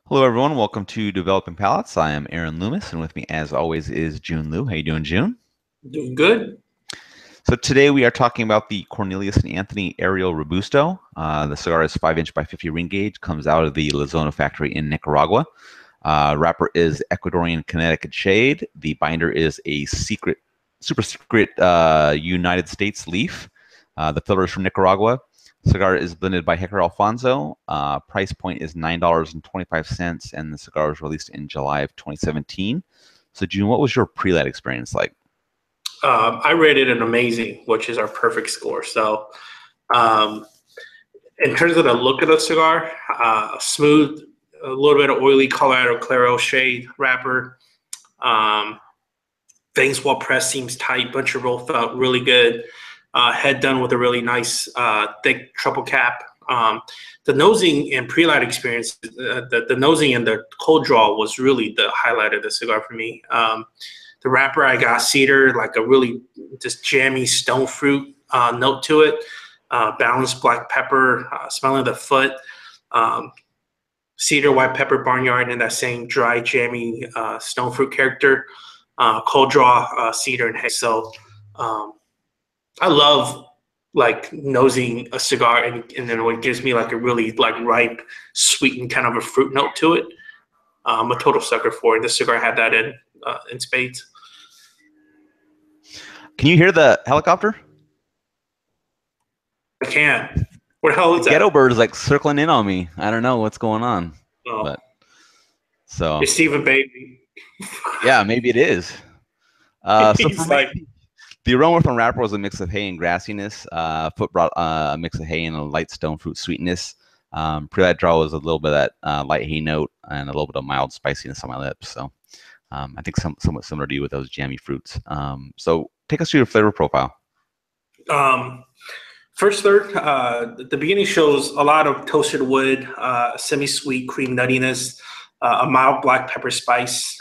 Hello, everyone. Welcome to Developing Palates. I am Aaron Loomis, and with me, as always, is Jiunn Liu. How you doing, Jiunn? Doing good. So today we are talking about the Cornelius and Anthony Aerial Robusto. The cigar is 5-inch by 50 ring gauge, comes out of the La Zona factory in Nicaragua. Wrapper is Ecuadorian Connecticut shade. The binder is a super secret United States leaf. The filler is from Nicaragua. Cigar is blended by Hector Alfonso. Price point is $9.25, and the cigar was released in July of 2017. So, June, what was your pre-light experience like? I rated an amazing, which is our perfect score. So, um, in terms of the look of the cigar, smooth, a little bit of oily Colorado Claro shade wrapper. Um, Things well pressed, seems tight. Bunch of roll felt really good. Head done with a really nice, thick triple cap. The nosing and pre-light experience, the nosing and the cold draw was really the highlight of the cigar for me. The wrapper, I got cedar, like a really just jammy stone fruit note to it. Balanced black pepper, smelling the foot. Um, Cedar, white pepper, barnyard, and that same dry, jammy stone fruit character. Cold draw, cedar, and hay. So um, I love like nosing a cigar, and then it gives me like a really like ripe, sweetened kind of a fruit note to it. I'm a total sucker for it. This cigar had that in spades. Can you hear the helicopter? I can. Where the hell The is ghetto that? bird is like circling in on me. I don't know what's going on, Oh, but so it's Stephen Baby. yeah, maybe it is. So for He's me, like, the aroma from wrapper was a mix of hay and grassiness. Foot brought a mix of hay and a light stone fruit sweetness. Pre-light draw was a little bit of that light hay note and a little bit of mild spiciness on my lips. So I think somewhat similar to you with those jammy fruits. So take us through your flavor profile. um, first third, the beginning shows a lot of toasted wood, semi-sweet cream nuttiness, a mild black pepper spice.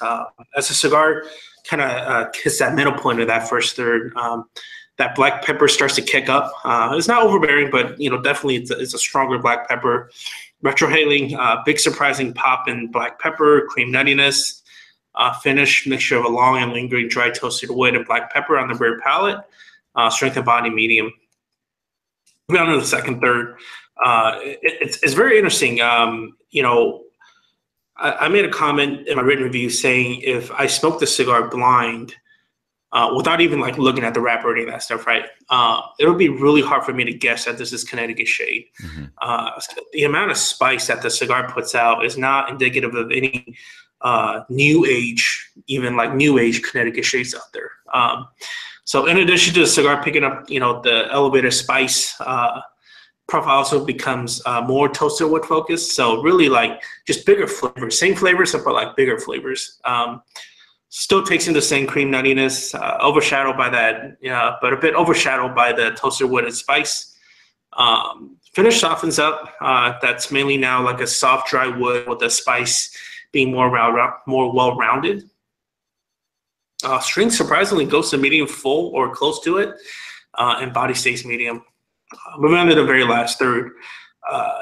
As a cigar kind of hits that middle point of that first third, that black pepper starts to kick up. It's not overbearing, but definitely it's a stronger black pepper. Retrohaling, big surprising pop in black pepper, cream nuttiness. Finish mixture of a long and lingering dry toasted wood and black pepper on the rear palate. Strength and body medium. Moving on to the second third, it's very interesting. I made a comment in my written review saying if I smoked the cigar blind, without even like looking at the wrapper or any of that stuff, right? It would be really hard for me to guess that this is Connecticut shade. Mm-hmm. The amount of spice that the cigar puts out is not indicative of any new age, even like new age Connecticut shades out there. So in addition to the cigar picking up, the elevated spice, profile also becomes more toasted wood focused. So really like just bigger flavors, same flavors, but like bigger flavors. Still takes in the same cream nuttiness, overshadowed by that, but a bit overshadowed by the toasted wood and spice. Finish softens up. That's mainly now like a soft, dry wood with the spice being more well-rounded. String surprisingly goes to medium full or close to it, and body stays medium. Moving on to the very last third,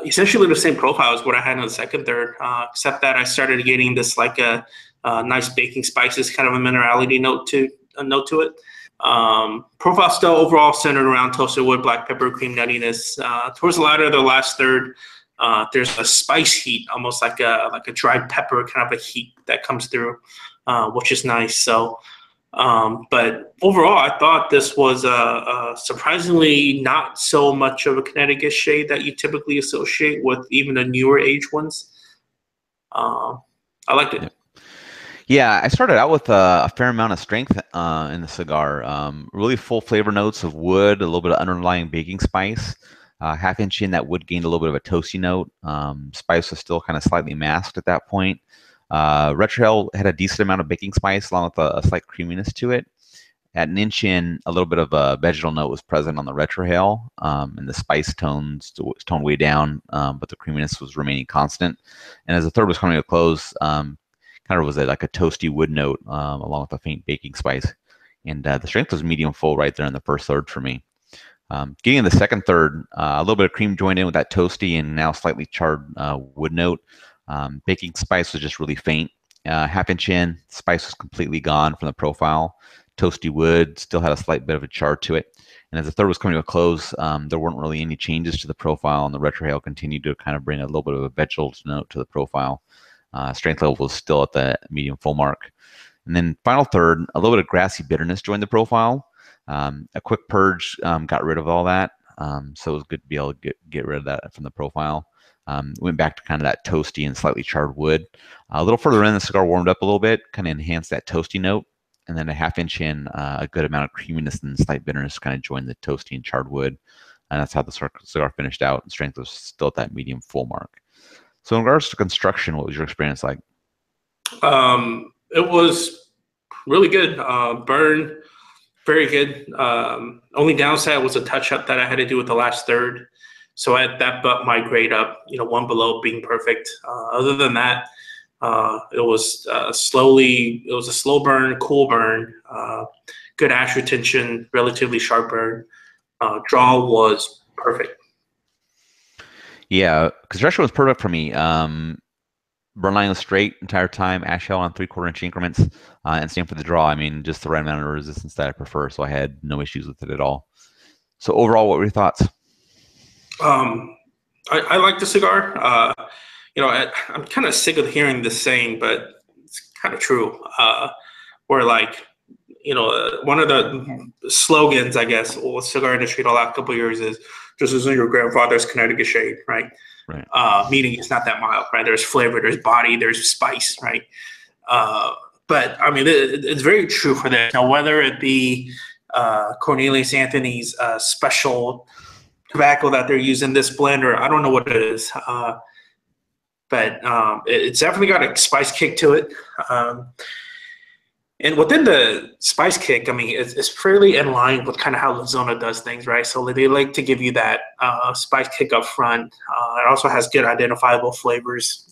essentially the same profile as what I had in the second third, except that I started getting this like a nice baking spices kind of a minerality note to it. Profile still overall centered around toasted wood, black pepper, cream nuttiness. Towards the latter of the last third, there's a spice heat, almost like a dried pepper kind of a heat that comes through, which is nice. So. But overall, I thought this was surprisingly not so much of a Connecticut shade that you typically associate with even the newer age ones. I liked it. Yeah, I started out with a fair amount of strength in the cigar. Really full flavor notes of wood, a little bit of underlying baking spice. Half inch in, that wood gained a little bit of a toasty note. Spice was still kind of slightly masked at that point. Retrohale had a decent amount of baking spice along with a slight creaminess to it. At an inch in, a little bit of a vegetal note was present on the retrohale, and the spice toned way down, but the creaminess was remaining constant. And as the third was coming to a close, kind of was like a toasty wood note along with a faint baking spice. And the strength was medium full right there in the first third for me. Getting in the second third, a little bit of cream joined in with that toasty and now slightly charred wood note. Baking spice was just really faint. Half inch in, spice was completely gone from the profile. Toasty wood still had a slight bit of a char to it. And as the third was coming to a close, there weren't really any changes to the profile, and the retrohale continued to kind of bring a little bit of a vegetal note to the profile. Strength level was still at the medium full mark. And then final third, a little bit of grassy bitterness joined the profile. A quick purge got rid of all that. So it was good to be able to get rid of that from the profile. Went back to kind of that toasty and slightly charred wood. A little further in, the cigar warmed up a little bit, kind of enhanced that toasty note. And then a half inch in, a good amount of creaminess and slight bitterness kind of joined the toasty and charred wood. And that's how the cigar finished out. And strength was still at that medium full mark. So in regards to construction, what was your experience like? It was really good. Burn, very good. Only downside was a touch up that I had to do with the last third. So that bumped my grade up, one below being perfect. Other than that, it was a slow burn, cool burn, good ash retention, relatively sharp burn. Draw was perfect. Yeah, construction was perfect for me. Burn line was straight entire time, ash held on 3/4 inch increments, and same for the draw. I mean, just the right amount of resistance that I prefer, so I had no issues with it at all. So overall, what were your thoughts? I like the cigar. I'm kind of sick of hearing this saying, but it's kind of true. Where one of the slogans, I guess, with cigar industry the last couple of years is "This isn't your grandfather's Connecticut shade," right? Right. Meaning it's not that mild, right? There's flavor, there's body, there's spice, right? But I mean, it's very true for that. Now, whether it be Cornelius Anthony's special tobacco that they're using this blender, I don't know what it is, but it's definitely got a spice kick to it. And within the spice kick, I mean, it's fairly in line with kind of how Lazona does things, right? So they like to give you that spice kick up front. It also has good identifiable flavors.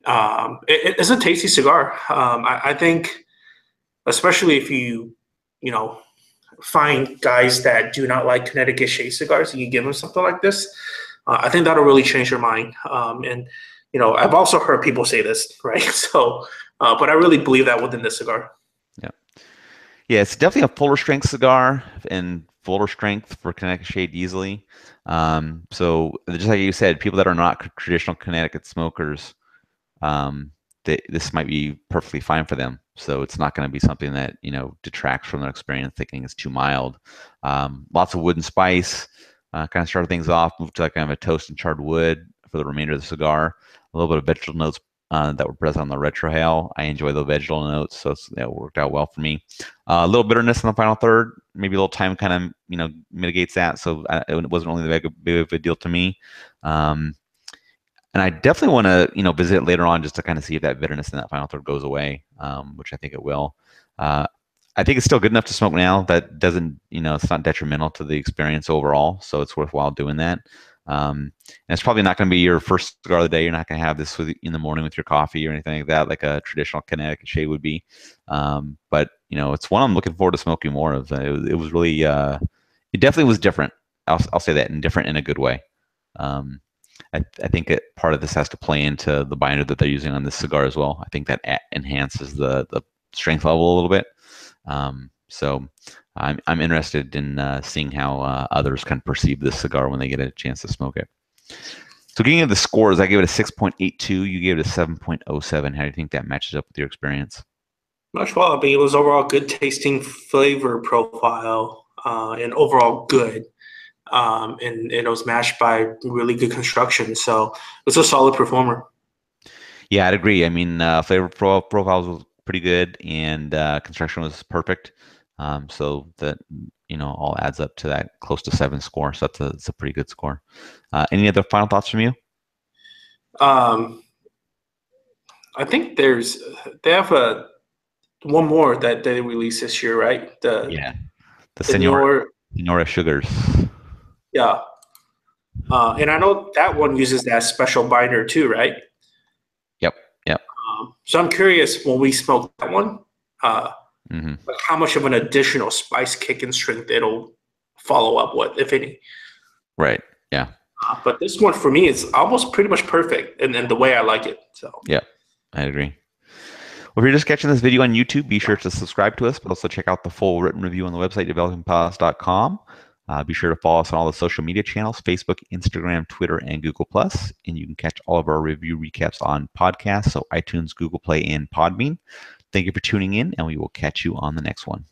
It's a tasty cigar. I think, especially if you find guys that do not like Connecticut shade cigars, and you give them something like this, I think that'll really change your mind. And I've also heard people say this, right? So. But I really believe that within this cigar. Yeah. Yeah, it's definitely a fuller strength cigar and fuller strength for Connecticut shade easily. So just like you said, people that are not traditional Connecticut smokers, this might be perfectly fine for them. So it's not going to be something that detracts from their experience, thinking it's too mild. Lots of wood and spice. Kind of started things off, moved to like kind of a toast and charred wood for the remainder of the cigar. A little bit of vegetal notes that were present on the retrohale. I enjoy the vegetal notes, so it worked out well for me. A little bitterness in the final third, maybe a little time kind of mitigates that, so it wasn't really that big of a deal to me. And I definitely want to visit it later on just to kind of see if that bitterness in that final third goes away, which I think it will. I think it's still good enough to smoke now. That doesn't, it's not detrimental to the experience overall, so it's worthwhile doing that. And it's probably not going to be your first cigar of the day. You're not going to have this in the morning with your coffee or anything like that, like a traditional Connecticut shade would be. But it's one I'm looking forward to smoking more of. It was really, it definitely was different. I'll say that, and different in a good way. I think part of this has to play into the binder that they're using on this cigar as well. I think that enhances the strength level a little bit. So I'm interested in seeing how others can perceive this cigar when they get a chance to smoke it. So getting into the scores, I gave it a 6.82. You gave it a 7.07. How do you think that matches up with your experience? Much well. I mean, it was overall good tasting flavor profile and overall good. And it was matched by really good construction. So it's a solid performer. Yeah, I'd agree. I mean, flavor profiles was pretty good, and construction was perfect. So that all adds up to that close to 7 score. So that's a pretty good score. Any other final thoughts from you? I think they have one more that they released this year, right? The Senora Sugars. Yeah. And I know that one uses that special binder too, right? Yep. So I'm curious, when we smoke that one, like how much of an additional spice kick and strength it'll follow up with, if any. Right. Yeah. But this one for me is almost pretty much perfect, and the way I like it. So Yeah, I agree. Well, if you're just catching this video on YouTube, be sure to subscribe to us, but also check out the full written review on the website, developingpalates.com. Be sure to follow us on all the social media channels, Facebook, Instagram, Twitter, and Google+. And you can catch all of our review recaps on podcasts, so iTunes, Google Play, and Podbean. Thank you for tuning in, and we will catch you on the next one.